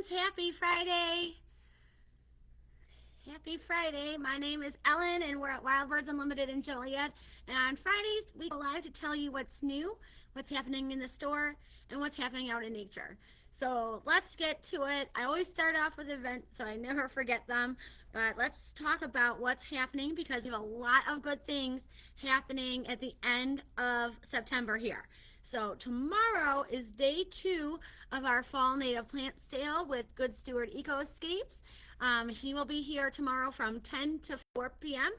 friends, happy Friday. Happy Friday. My name is Ellen and we're at Wild Birds Unlimited in Joliet. And on Fridays, we go live to tell you what's new, what's happening in the store, and what's happening out in nature. So let's get to it. I always start off with events so I never forget them. But let's talk about what's happening because we have a lot of good things happening at the end of September here. So tomorrow is day 2 of our fall native plant sale with Good Steward Ecoscapes. He will be here tomorrow from 10 to 4 p.m.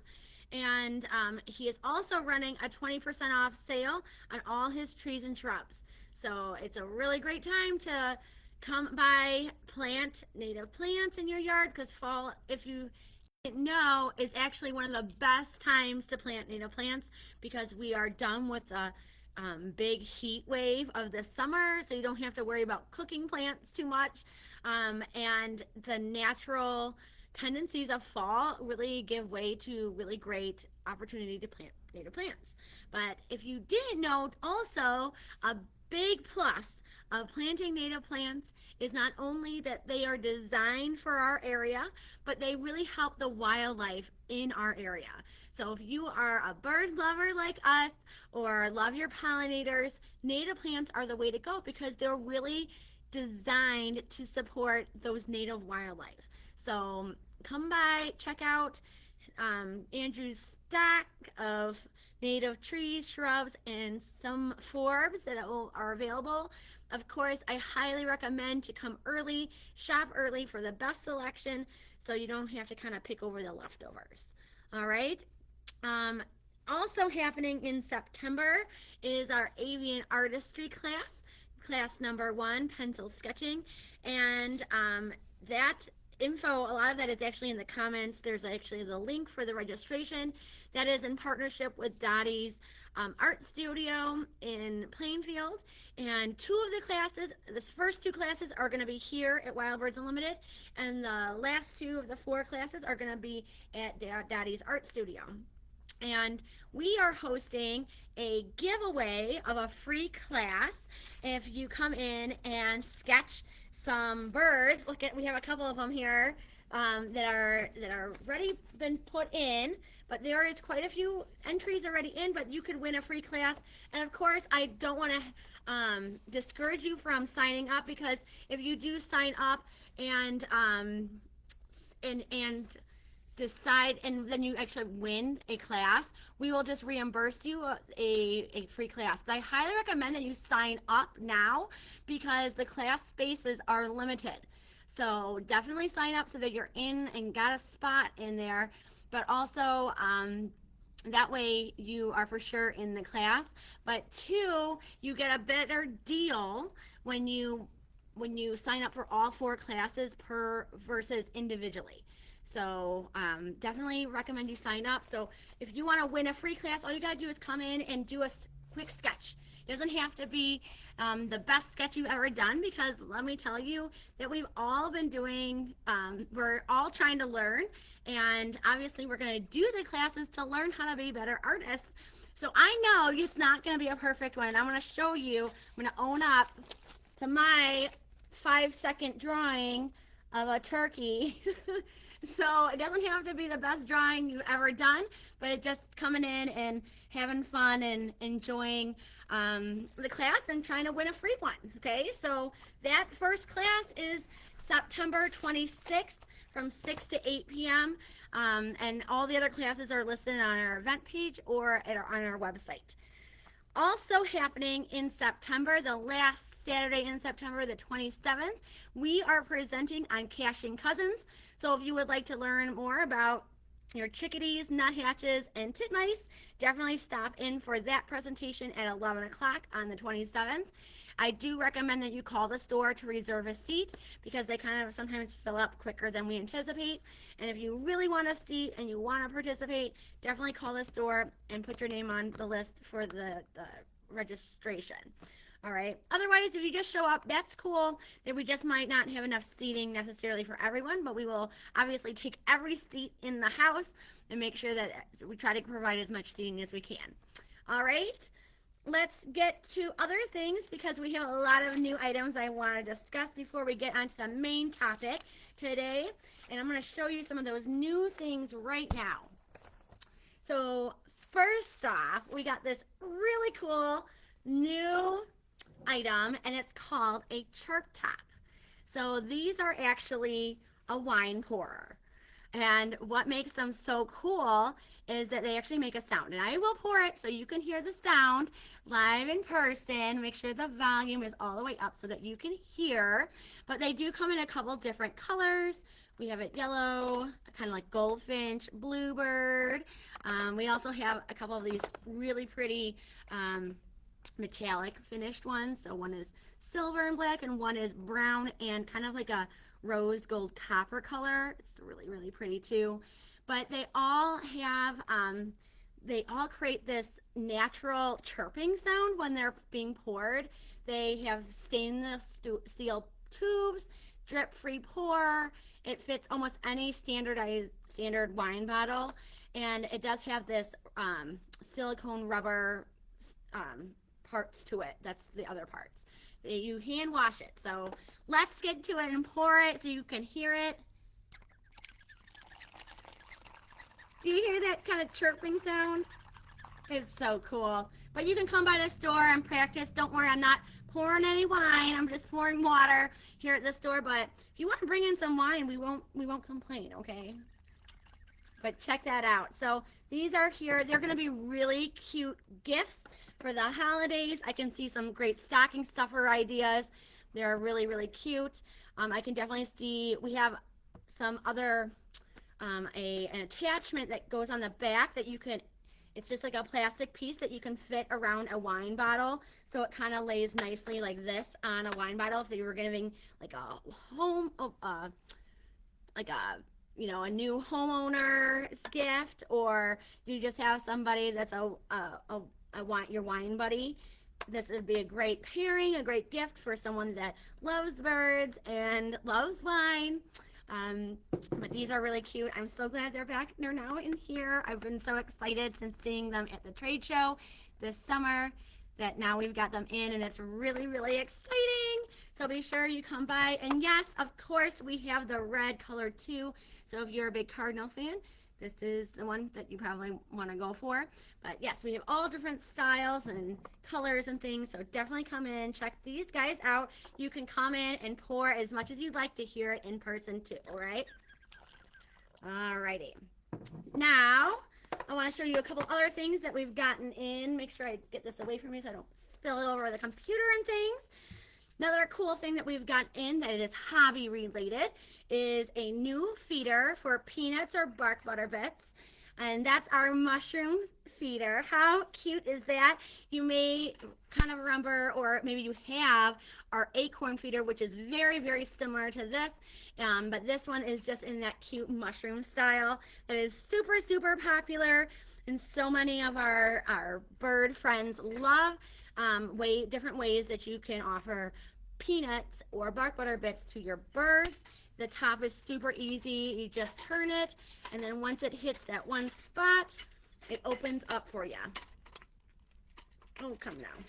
And he is also running a 20% off sale on all his trees and shrubs. So it's a really great time to come by, plant native plants in your yard because fall, if you didn't know, is actually one of the best times to plant native plants because we are done with the big heat wave of the summer, so you don't have to worry about cooking plants too much. And the natural tendencies of fall really give way to really great opportunity to plant native plants. But if you didn't know, also a big plus of planting native plants is not only that they are designed for our area, but they really help the wildlife in our area. So if you are a bird lover like us or love your pollinators, native plants are the way to go because they're really designed to support those native wildlife. So come by, check out Andrew's stack of native trees, shrubs, and some forbs that are available. Of course, I highly recommend to come early, shop early for the best selection so you don't have to kind of pick over the leftovers. All right. Um, Also happening in September is our avian artistry class number 1, pencil sketching. And that info, a lot of that is actually in the comments. There's actually the link for the registration. That is in partnership with Dottie's art studio in Plainfield. And 2 of the classes, the first 2 classes are going to be here at Wild Birds Unlimited, and the last 2 of the 4 classes are going to be at Dottie's art studio. And we are hosting a giveaway of a free class if you come in and sketch some birds. Look at, we have a couple of them here that are already been put in, but there is quite a few entries already in, but you could win a free class. And of course, I don't want to discourage you from signing up, because if you do sign up and decide and then you actually win a class, we will just reimburse you a free class. But I highly recommend that you sign up now because the class spaces are limited. So definitely sign up so that you're in and got a spot in there, but also that way you are for sure in the class. But 2, you get a better deal when you sign up for all 4 classes per versus individually. So definitely recommend you sign up. So if you want to win a free class, all you got to do is come in and do a quick sketch. It doesn't have to be the best sketch you've ever done, because let me tell you that we've all been doing, we're all trying to learn, and obviously we're going to do the classes to learn how to be better artists. So I know it's not going to be a perfect one, and I'm going to show you, I'm going to own up to my 5-second drawing of a turkey. So it doesn't have to be the best drawing you've ever done, but it's just coming in and having fun and enjoying the class and trying to win a free one. Okay, so that first class is September 26th from 6 to 8 p.m. And all the other classes are listed on our event page or on our website. Also happening in September, the last Saturday in September, the 27th, we are presenting on caching cousins. So if you would like to learn more about your chickadees, nuthatches, and titmice, definitely stop in for that presentation at 11 o'clock on the 27th. I do recommend that you call the store to reserve a seat because they kind of sometimes fill up quicker than we anticipate. And if you really want a seat and you want to participate, definitely call the store and put your name on the list for the registration. All right. Otherwise, if you just show up, that's cool. That we just might not have enough seating necessarily for everyone, but we will obviously take every seat in the house and make sure that we try to provide as much seating as we can. All right. let's get to other things because we have a lot of new items I want to discuss before we get onto the main topic today. And I'm going to show you some of those new things right now. So first off, we got this really cool new item, and it's called a chirp top. So these are actually a wine pourer. And what makes them so cool is that they actually make a sound. And I will pour it so you can hear the sound live in person. Make sure the volume is all the way up so that you can hear. But they do come in a couple different colors. We have it yellow, kind of like goldfinch, bluebird. We also have a couple of these really pretty metallic finished ones. So one is silver and black, and one is brown and kind of like a rose gold copper color. It's really, really pretty too. But they all have, they all create this natural chirping sound when they're being poured. They have stainless steel tubes, drip-free pour. It fits almost any standard wine bottle, and it does have this silicone rubber parts to it. That's the other parts. You hand wash it. So let's get to it and pour it so you can hear it. Do you hear that kind of chirping sound? It's so cool. But you can come by the store and practice. Don't worry, I'm not pouring any wine. I'm just pouring water here at the store. But if you want to bring in some wine, we won't complain, okay? But check that out. So these are here. They're going to be really cute gifts for the holidays. I can see some great stocking stuffer ideas. They're really, really cute. I can definitely see we have some other an attachment that goes on the back that you can, it's just like a plastic piece that you can fit around a wine bottle, so it kind of lays nicely like this on a wine bottle if they were giving like a home like a a new homeowner's gift, or you just have somebody that's your wine buddy. This would be a great pairing, a great gift for someone that loves birds and loves wine. But these are really cute. I'm so glad they're back. They're now in here. I've been so excited since seeing them at the trade show this summer that now we've got them in, and it's really, really exciting. So be sure you come by. And yes, of course, we have the red color too. So if you're a big Cardinal fan, this is the one that you probably want to go for. But yes, we have all different styles and colors and things, so definitely come in, check these guys out. You can come in and pour as much as you'd like to hear it in person too, all right? Alrighty. Now, I want to show you a couple other things that we've gotten in. Make sure I get this away from me so I don't spill it over the computer and things. Another cool thing that we've got in that is hobby related is a new feeder for peanuts or bark butter bits, and that's our mushroom feeder. How cute is that? You may kind of remember, or maybe you have, our acorn feeder, which is very, very similar to this, but this one is just in that cute mushroom style that is super, super popular, and so many of our bird friends love different ways that you can offer peanuts or bark butter bits to your birds. The top is super easy. You just turn it, and then once it hits that one spot, it opens up for you. Oh, come now.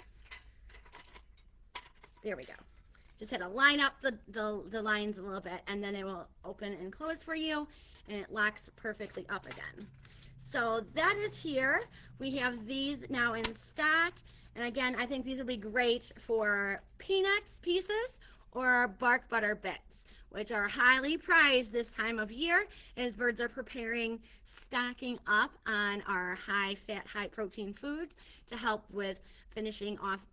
There we go. Just had to line up the lines a little bit, and then it will open and close for you, and it locks perfectly up again. So that is here. We have these now in stock. And again, I think these would be great for peanuts pieces or bark butter bits, which are highly prized this time of year as birds are stocking up on our high-fat, high-protein foods to help with finishing off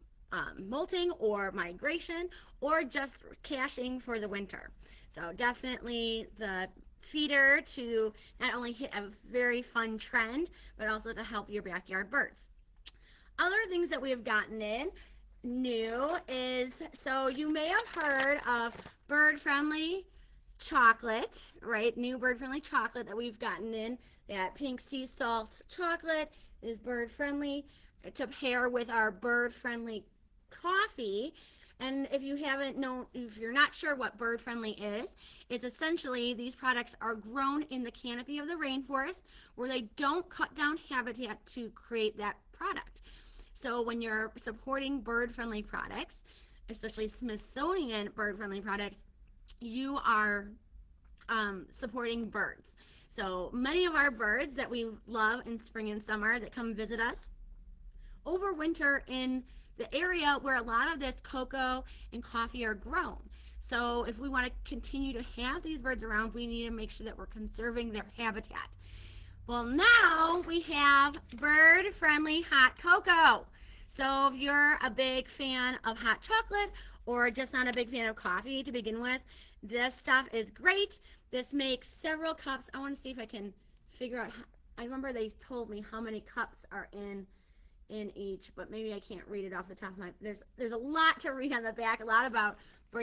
molting or migration, or just caching for the winter. So definitely the feeder to not only hit a very fun trend, but also to help your backyard birds. Other things that we have gotten in new is, so you may have heard of bird-friendly chocolate, right? New bird-friendly chocolate that we've gotten in. That pink sea salt chocolate is bird-friendly to pair with our bird-friendly coffee. And if you're not sure what bird-friendly is, it's essentially these products are grown in the canopy of the rainforest where they don't cut down habitat to create that product. So when you're supporting bird-friendly products, especially Smithsonian bird-friendly products, you are supporting birds. So many of our birds that we love in spring and summer that come visit us overwinter in the area where a lot of this cocoa and coffee are grown. So if we want to continue to have these birds around, we need to make sure that we're conserving their habitat. Well, now we have bird-friendly hot cocoa. So if you're a big fan of hot chocolate or just not a big fan of coffee to begin with, this stuff is great. This makes several cups. I want to see if I can figure out. I remember they told me how many cups are in each, but maybe I can't read it off the top of my. There's a lot to read on the back. A lot about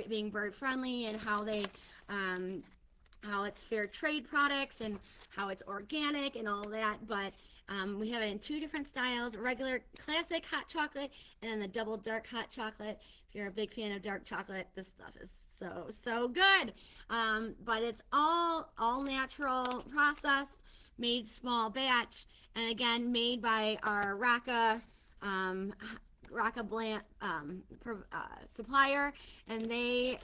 being bird friendly and how they how it's fair trade products and how it's organic and all that. But we have it in two different styles: regular classic hot chocolate and then the double dark hot chocolate. If you're a big fan of dark chocolate, this stuff is so good. But it's all natural, processed, made small batch, and again made by our Raka Blant supplier, and they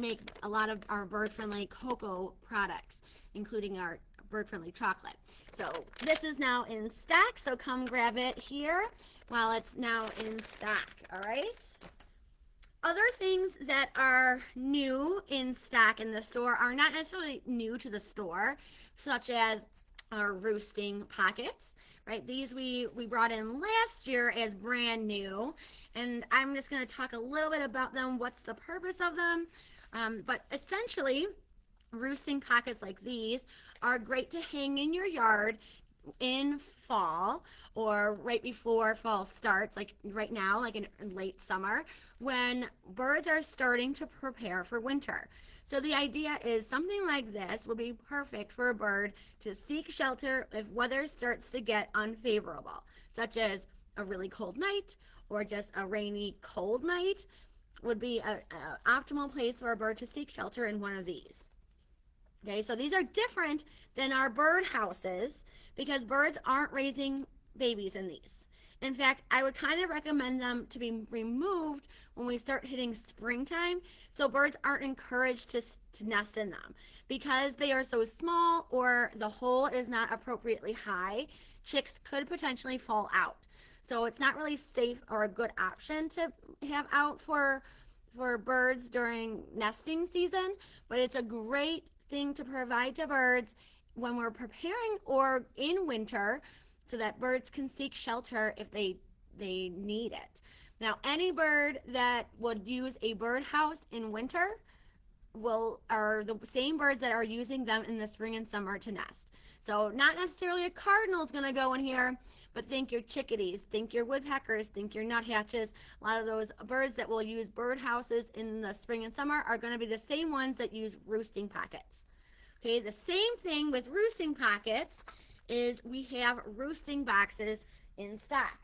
make a lot of our bird-friendly cocoa products, including our bird-friendly chocolate. So this is now in stock, so come grab it here while it's now in stock. All right. Other things that are new in stock in the store are not necessarily new to the store, such as our roosting pockets, right? These we brought in last year as brand new, and I'm just going to talk a little bit about them, what's the purpose of them. But essentially, roosting pockets like these are great to hang in your yard in fall or right before fall starts, like right now, like in late summer, when birds are starting to prepare for winter. So the idea is something like this would be perfect for a bird to seek shelter if weather starts to get unfavorable, such as a really cold night or just a rainy, cold night would be an optimal place for a bird to seek shelter in one of these. Okay, so these are different than our bird houses because birds aren't raising babies in these. In fact, I would kind of recommend them to be removed when we start hitting springtime, so birds aren't encouraged to nest in them. Because they are so small or the hole is not appropriately high, chicks could potentially fall out. So it's not really safe or a good option to have out for birds during nesting season, but it's a great thing to provide to birds when we're preparing or in winter so that birds can seek shelter if they need it. Now, any bird that would use a birdhouse in winter are the same birds that are using them in the spring and summer to nest. So not necessarily a cardinal is going to go in here, but think your chickadees, think your woodpeckers, think your nuthatches. A lot of those birds that will use birdhouses in the spring and summer are going to be the same ones that use roosting pockets. Okay, the same thing with roosting pockets is we have roosting boxes in stock.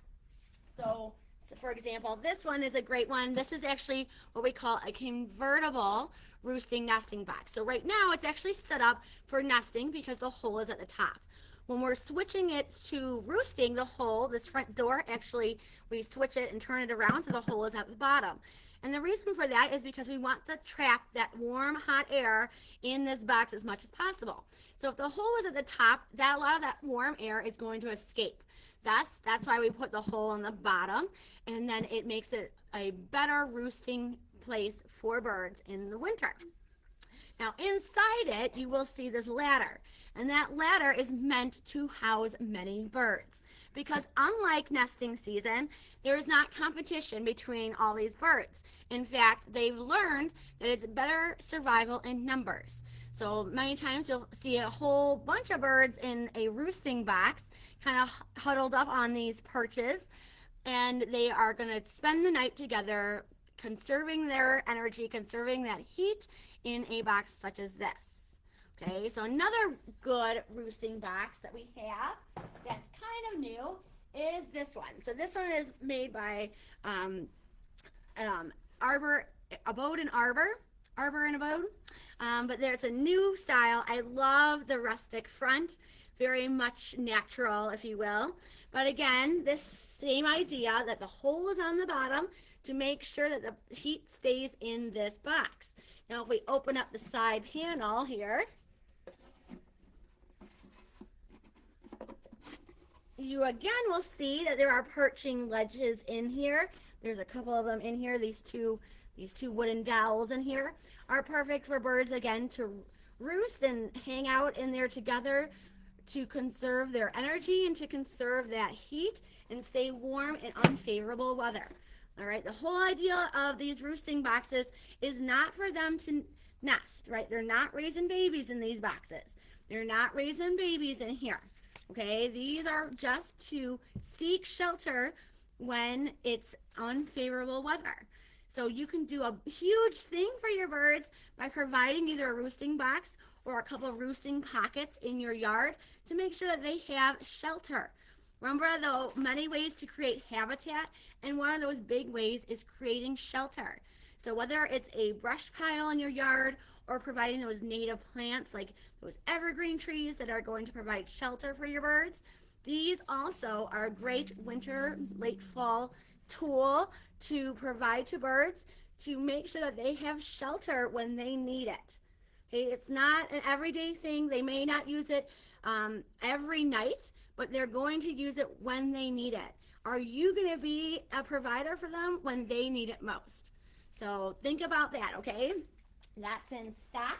So for example, this one is a great one. This is actually what we call a convertible roosting nesting box. So right now it's actually set up for nesting because the hole is at the top. When we're switching it to roosting, the hole, this front door, actually we switch it and turn it around so the hole is at the bottom. And the reason for that is because we want to trap that warm, hot air in this box as much as possible. So if the hole is at the top, a lot of that warm air is going to escape. That's why we put the hole on the bottom, and then it makes it a better roosting place for birds in the winter. Now inside it, you will see this ladder, and that ladder is meant to house many birds. Because unlike nesting season, there is not competition between all these birds. In fact, they've learned that it's better survival in numbers. So many times you'll see a whole bunch of birds in a roosting box, kind of huddled up on these perches, and they are going to spend the night together, conserving their energy, conserving that heat in a box such as this. Okay, so another good roosting box that we have that's kind of new is this one. So this one is made by Arbor and Abode. But there's a new style. I love the rustic front, very much natural, if you will. But again, this same idea that the hole is on the bottom to make sure that the heat stays in this box. Now, if we open up the side panel here, you again will see that there are perching ledges in here. There's a couple of them in here. These two wooden dowels in here are perfect for birds, again, to roost and hang out in there together to conserve their energy and to conserve that heat and stay warm in unfavorable weather. All right, the whole idea of these roosting boxes is not for them to nest, right? They're not raising babies in these boxes. They're not raising babies in here. Okay, these are just to seek shelter when it's unfavorable weather. So you can do a huge thing for your birds by providing either a roosting box or a couple of roosting pockets in your yard to make sure that they have shelter. Remember, though, many ways to create habitat, and one of those big ways is creating shelter. So whether it's a brush pile in your yard or providing those native plants like those evergreen trees that are going to provide shelter for your birds, these also are a great winter, late fall tool to provide to birds to make sure that they have shelter when they need it. Okay, it's not an everyday thing. They may not use it every night, but they're going to use it when they need it. Are you going to be a provider for them when they need it most? So think about that, okay? That's in stock.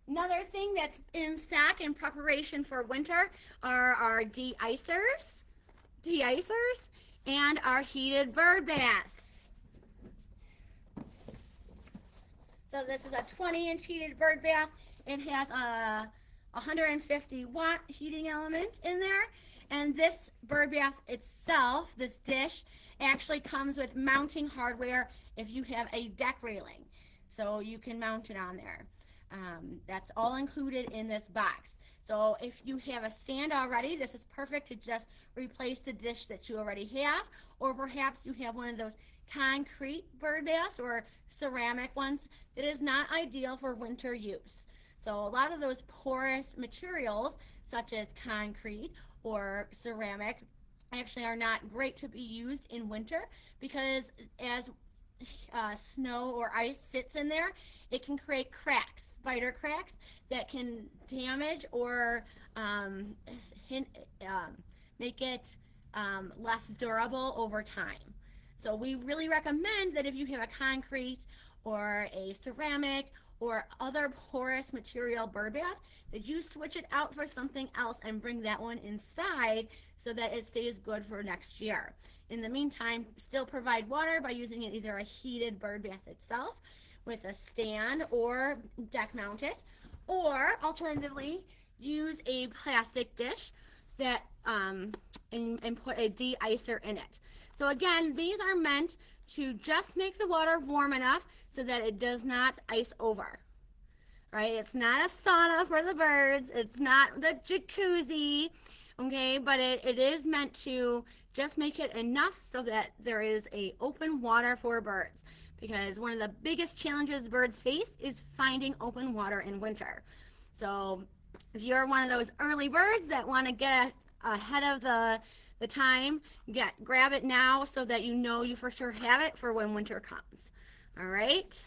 Another thing that's in stock in preparation for winter are our de-icers, and our heated bird baths. So this is a 20-inch heated bird bath. It has a 150-watt heating element in there. And this bird bath itself, this dish, actually comes with mounting hardware if you have a deck railing. So you can mount it on there. That's all included in this box. So if you have a stand already, this is perfect to just replace the dish that you already have, or perhaps you have one of those concrete bird baths or ceramic ones that is not ideal for winter use. So a lot of those porous materials, such as concrete or ceramic, actually are not great to be used in winter because as snow or ice sits in there, it can create cracks, spider cracks, that can damage or make it less durable over time. So we really recommend that if you have a concrete or a ceramic or other porous material bird bath, that you switch it out for something else and bring that one inside so that it stays good for next year. In the meantime, still provide water by using it either a heated bird bath itself with a stand or deck mounted, or alternatively use a plastic dish that and put a de-icer in it. So again, these are meant to just make the water warm enough so that it does not ice over. Right? It's not a sauna for the birds. It's not the jacuzzi, okay? But it is meant to just make it enough so that there is a open water for birds. Because one of the biggest challenges birds face is finding open water in winter. So if you're one of those early birds that want to get ahead of the time, grab it now so that you know you for sure have it for when winter comes. All right?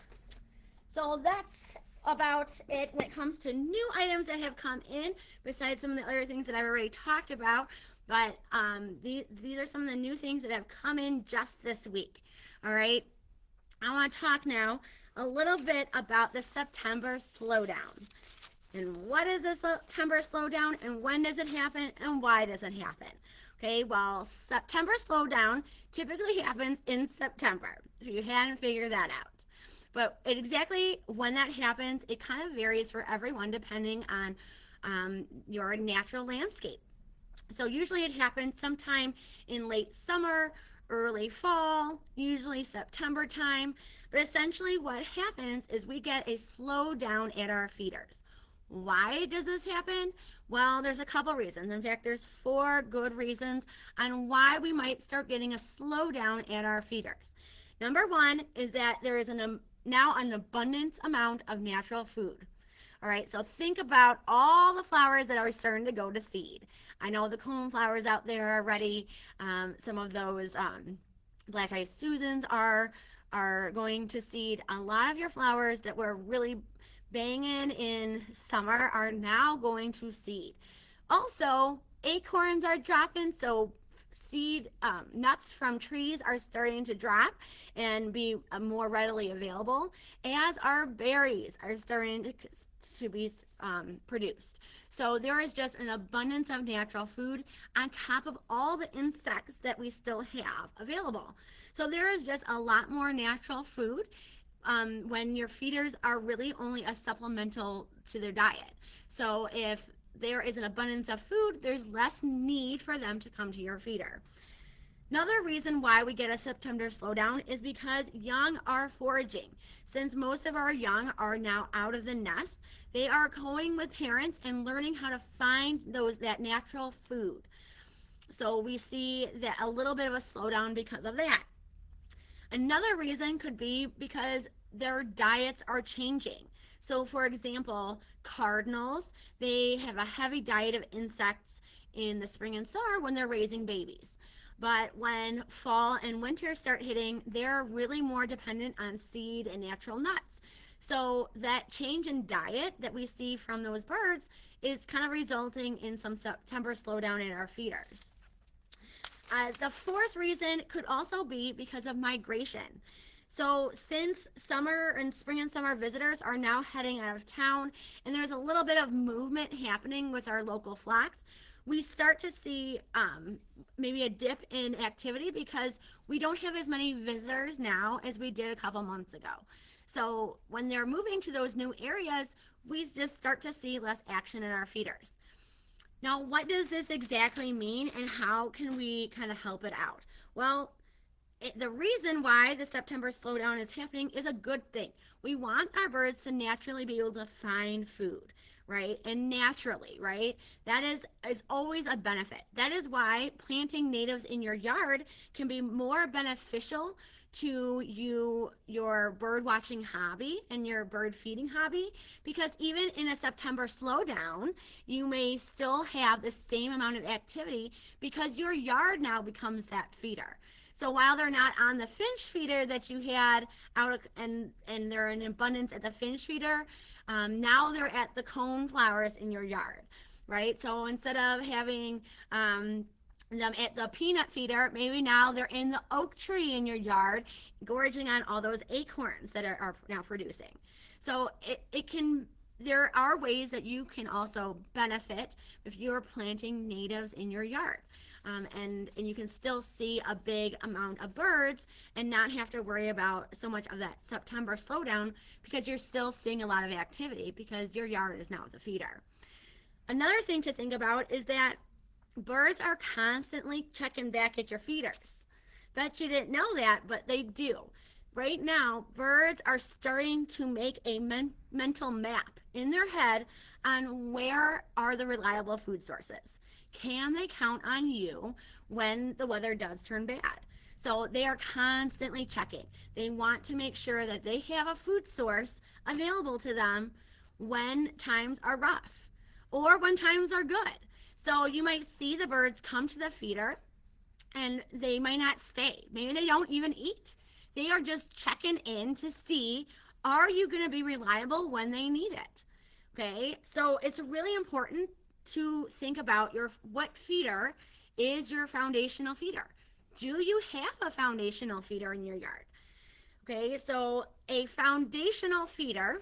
So that's about it when it comes to new items that have come in, besides some of the other things that I've already talked about. But these are some of the new things that have come in just this week. All right? I want to talk now a little bit about the September Slowdown. And what is the September Slowdown, and when does it happen, and why does it happen? Okay, well, September Slowdown typically happens in September, if you hadn't figured that out. But exactly when that happens, it kind of varies for everyone depending on your natural landscape. So usually it happens sometime in late summer, early fall, usually September time. But essentially what happens is we get a slowdown at our feeders. Why does this happen? Well, there's a couple reasons. In fact, there's 4 good reasons on why we might start getting a slowdown at our feeders. Number 1 is that there is now an abundant amount of natural food. All right, so think about all the flowers that are starting to go to seed. I know the cone flowers out there are ready. Some of those black eyed Susans are going to seed. A lot of your flowers that were really banging in summer are now going to seed. Also, acorns are dropping, so seed nuts from trees are starting to drop and be more readily available, as our berries are starting to be produced. So there is just an abundance of natural food on top of all the insects that we still have available. So there is just a lot more natural food when your feeders are really only a supplemental to their diet. So if there is an abundance of food, there's less need for them to come to your feeder. Another reason why we get a September slowdown is because young are foraging. Since most of our young are now out of the nest, they are going with parents and learning how to find that natural food. So we see that a little bit of a slowdown because of that. Another reason could be because their diets are changing. So for example, cardinals, they have a heavy diet of insects in the spring and summer when they're raising babies. But when fall and winter start hitting, they're really more dependent on seed and natural nuts. So that change in diet that we see from those birds is kind of resulting in some September slowdown in our feeders. The fourth reason could also be because of migration. So since summer and spring and summer visitors are now heading out of town and there's a little bit of movement happening with our local flocks, we start to see maybe a dip in activity because we don't have as many visitors now as we did a couple months ago. So when they're moving to those new areas, we just start to see less action in our feeders. Now, what does this exactly mean and how can we kind of help it out? Well, the reason why the September slowdown is happening is a good thing. We want our birds to naturally be able to find food, right? And naturally, right? That is always a benefit. That is why planting natives in your yard can be more beneficial to your bird watching hobby and your bird feeding hobby, because even in a September slowdown, you may still have the same amount of activity because your yard now becomes that feeder. So while they're not on the finch feeder that you had out and they're in abundance at the finch feeder, now they're at the cone flowers in your yard, right? So instead of having them at the peanut feeder, maybe now they're in the oak tree in your yard, gorging on all those acorns that are now producing. So there are ways that you can also benefit if you're planting natives in your yard. And you can still see a big amount of birds and not have to worry about so much of that September slowdown because you're still seeing a lot of activity because your yard is now the feeder. Another thing to think about is that birds are constantly checking back at your feeders. Bet you didn't know that, but they do. Right now, birds are starting to make a mental map in their head on where are the reliable food sources. Can they count on you when the weather does turn bad? So they are constantly checking. They want to make sure that they have a food source available to them when times are rough or when times are good. So you might see the birds come to the feeder and they might not stay. Maybe they don't even eat. They are just checking in to see, are you going to be reliable when they need it? Okay, so it's really important to think about what feeder is your foundational feeder. Do you have a foundational feeder in your yard? Okay, so a foundational feeder,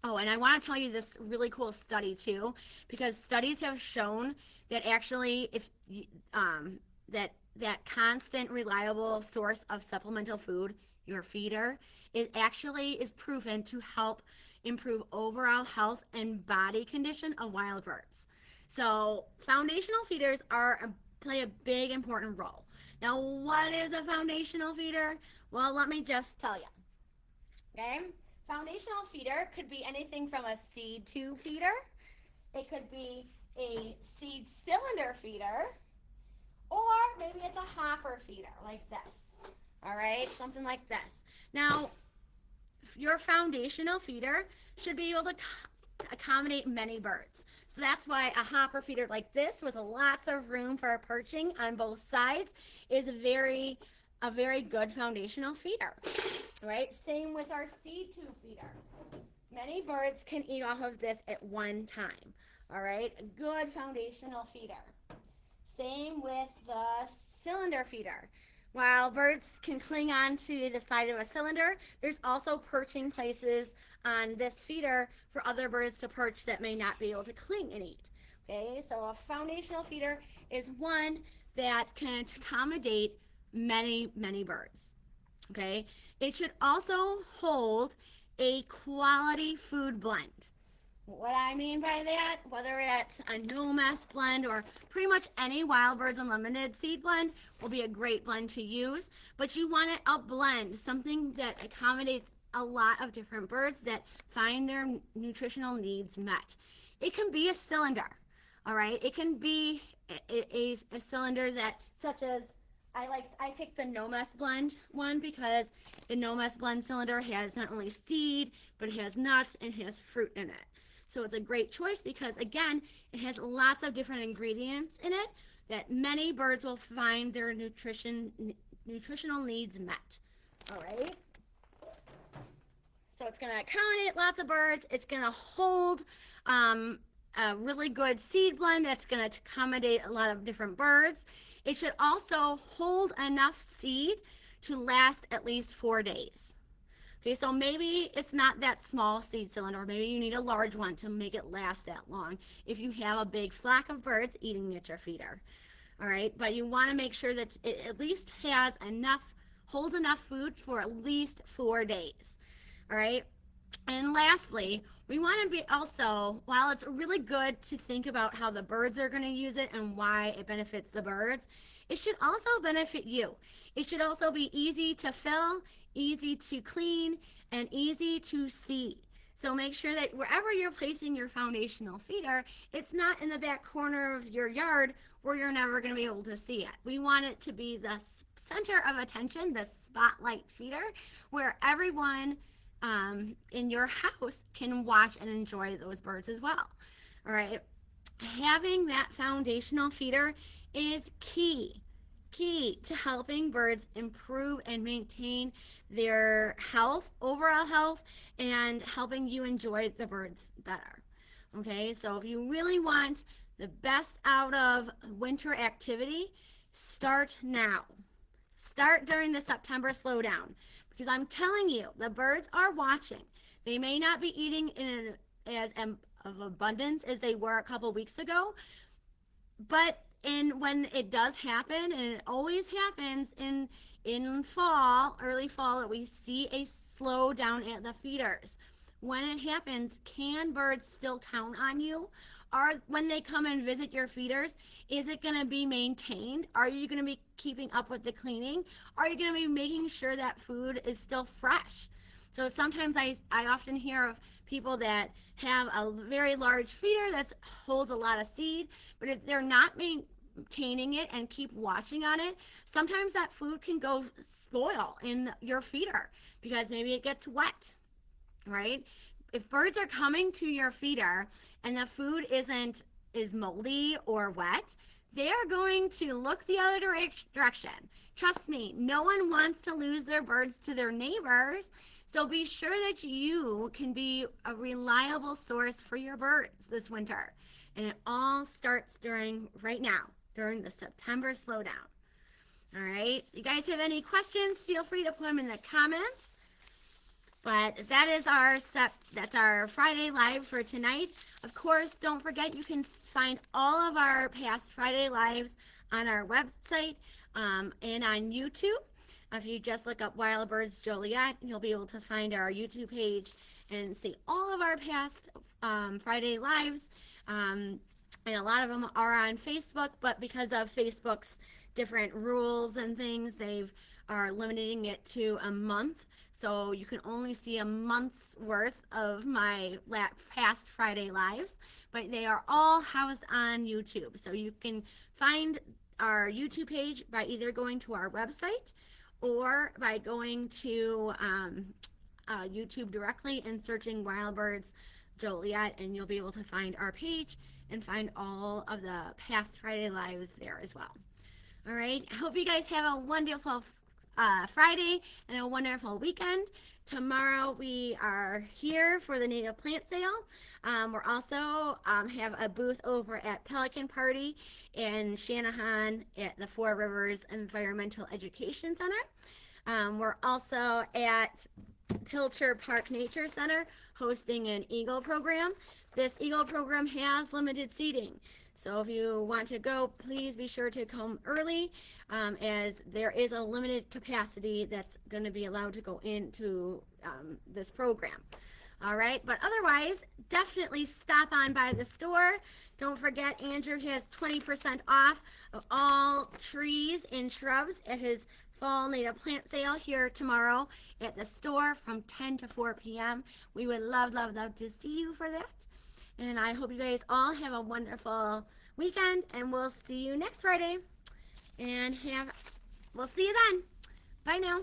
and I want to tell you this really cool study too, because studies have shown that actually if that constant reliable source of supplemental food, your feeder, is proven to help improve overall health and body condition of wild birds. So foundational feeders play a big important role. Now, what is a foundational feeder? Well, let me just tell you. Okay, foundational feeder could be anything from a seed tube feeder. It could be a seed cylinder feeder, or maybe it's a hopper feeder like this. All right, something like this. Now, your foundational feeder should be able to accommodate many birds. So that's why a hopper feeder like this with lots of room for perching on both sides is a very good foundational feeder. Right? Same with our seed tube feeder. Many birds can eat off of this at one time. All right? A good foundational feeder. Same with the cylinder feeder. While birds can cling on to the side of a cylinder, there's also perching places on this feeder for other birds to perch that may not be able to cling and eat. Okay, so a foundational feeder is one that can accommodate many, many birds. Okay, it should also hold a quality food blend. What I mean by that, whether it's a no mess blend or pretty much any Wild Birds Unlimited seed blend will be a great blend to use, but you want to blend something that accommodates a lot of different birds that find their nutritional needs met. It can be a cylinder, all right? It can be a cylinder that, such as, I picked the no mess blend one because the no mess blend cylinder has not only seed, but it has nuts and it has fruit in it. So it's a great choice because, again, it has lots of different ingredients in it that many birds will find their nutritional needs met. All right? So it's going to accommodate lots of birds. It's going to hold a really good seed blend that's going to accommodate a lot of different birds. It should also hold enough seed to last at least 4 days. Okay, so maybe it's not that small seed cylinder. Maybe you need a large one to make it last that long if you have a big flock of birds eating at your feeder. All right, but you want to make sure that it at least has hold enough food for at least 4 days. All right, and lastly, we want to be also, while it's really good to think about how the birds are going to use it and why it benefits the birds, it should also benefit you. It should also be easy to fill, easy to clean, and easy to see. So make sure that wherever you're placing your foundational feeder, it's not in the back corner of your yard where you're never going to be able to see it. We want it to be the center of attention, the spotlight feeder, where everyone in your house can watch and enjoy those birds as well. All right. Having that foundational feeder is key to helping birds improve and maintain their health, overall health, and helping you enjoy the birds better. Okay, so if you really want the best out of winter activity, start now. Start during the September slowdown, because I'm telling you, the birds are watching. They may not be eating in as of abundance as they were a couple weeks ago, but when it does happen, and it always happens in fall, early fall, that we see a slowdown at the feeders. When it happens, can birds still count on you? Or when they come and visit your feeders, is it going to be maintained? Are you going to be keeping up with the cleaning? Are you going to be making sure that food is still fresh? So sometimes I often hear of people that have a very large feeder that holds a lot of seed, but if they're not maintaining it and keep watching on it, sometimes that food can go spoil in your feeder because maybe it gets wet, right? If birds are coming to your feeder and the food is moldy or wet, they are going to look the other direction. Trust me, no one wants to lose their birds to their neighbors. So be sure that you can be a reliable source for your birds this winter. And it all starts right now, during the September slowdown. All right. You guys have any questions? Feel free to put them in the comments. But that's our Friday Live for tonight. Of course, don't forget you can find all of our past Friday Lives on our website and on YouTube. If you just look up Wild Birds Joliet, you'll be able to find our YouTube page and see all of our past Friday Lives. And a lot of them are on Facebook, but because of Facebook's different rules and things, they are limiting it to a month. So you can only see a month's worth of my past Friday Lives, but they are all housed on YouTube. So you can find our YouTube page by either going to our website or by going to YouTube directly and searching Wild Birds Joliet, and you'll be able to find our page and find all of the past Friday Lives there as well. All right, I hope you guys have a wonderful Friday and a wonderful weekend. Tomorrow we are here for the native plant sale. We're also have a booth over at Pelican Party in Shanahan at the Four Rivers Environmental Education Center. We're also at Pilcher Park Nature Center hosting an Eagle program. This Eagle program has limited seating. So if you want to go, please be sure to come early, as there is a limited capacity that's going to be allowed to go into this program. All right, but otherwise, definitely stop on by the store. Don't forget, Andrew has 20% off of all trees and shrubs at his fall native plant sale here tomorrow at the store from 10 to 4 p.m. We would love, love, love to see you for that. And I hope you guys all have a wonderful weekend, and we'll see you next Friday. And we'll see you then. Bye now.